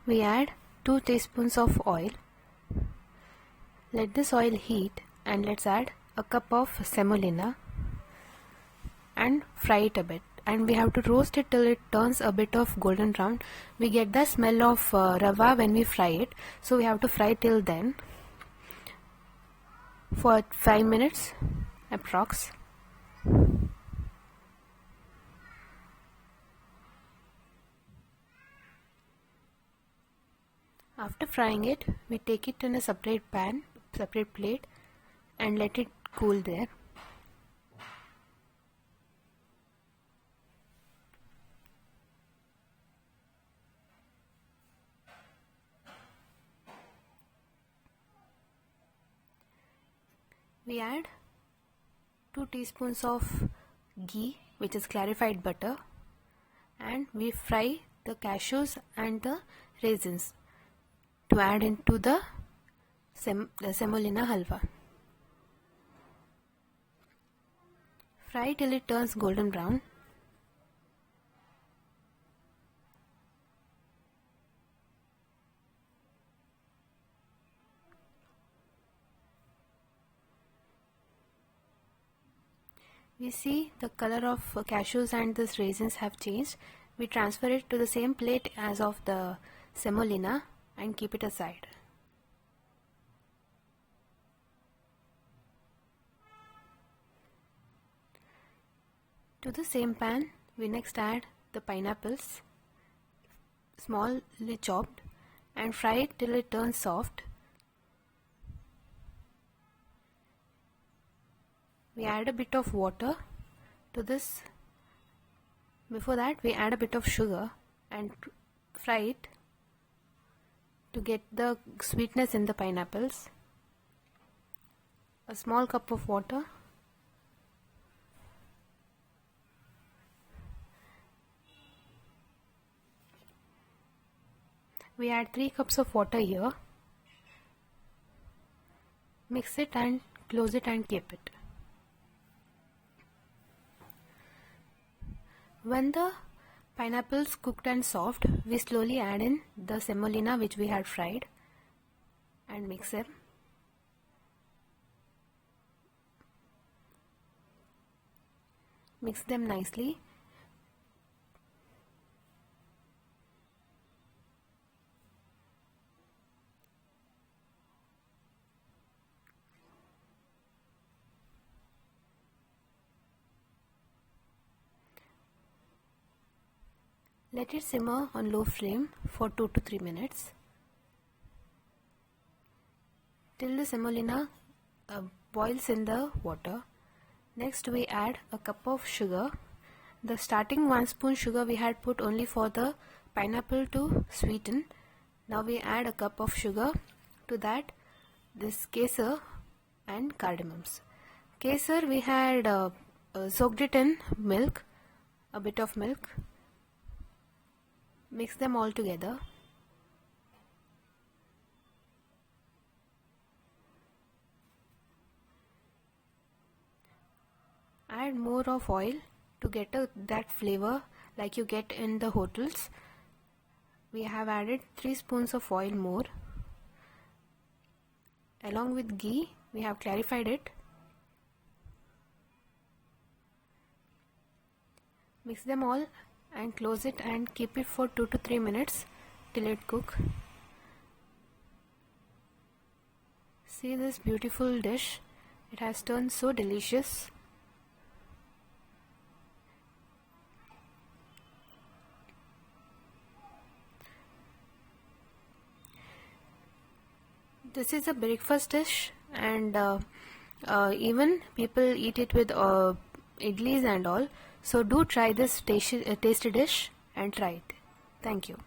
we add 2 teaspoons of oil. Let this oil heat and let's add a cup of semolina and fry it a bit. And we have to roast it till it turns a bit of golden brown. We get the smell of rava when we fry it, so we have to fry till then for 5 minutes approx. After frying it, we take it in a separate plate and let it cool there. We add 2 teaspoons of ghee, which is clarified butter, and we fry the cashews and the raisins to add into the semolina halwa. Fry till it turns golden brown. We see the color of cashews and these raisins have changed. We transfer it to the same plate as of the semolina and keep it aside. To the same pan, we next add the pineapples, smallly chopped, and fry it till it turns soft. We add a bit of water to this. Before that, we add a bit of sugar and fry it to get the sweetness in the pineapples. A small cup of water. We add 3 cups of water here. Mix it and close it and keep it. When the pineapples cooked and soft, we slowly add in the semolina which we had fried and mix them. Mix them nicely. Let it simmer on low flame for 2 to 3 minutes till the semolina boils in the water. Next we add a cup of sugar. The starting 1 spoon sugar we had put only for the pineapple to sweeten. Now we add a cup of sugar. To that this kesar and cardamoms. Kesar we had soaked it in milk, a bit of milk. Mix them all together. Add more of oil to get that flavor like you get in the hotels. We have added 3 spoons of oil more. Along with ghee, we have clarified it. Mix them all and close it and keep it for 2 to 3 minutes till it cooks. See this beautiful dish. It has turned so delicious. This is a breakfast dish and even people eat it with idlis and all. So do try this tasty dish and try it. Thank you.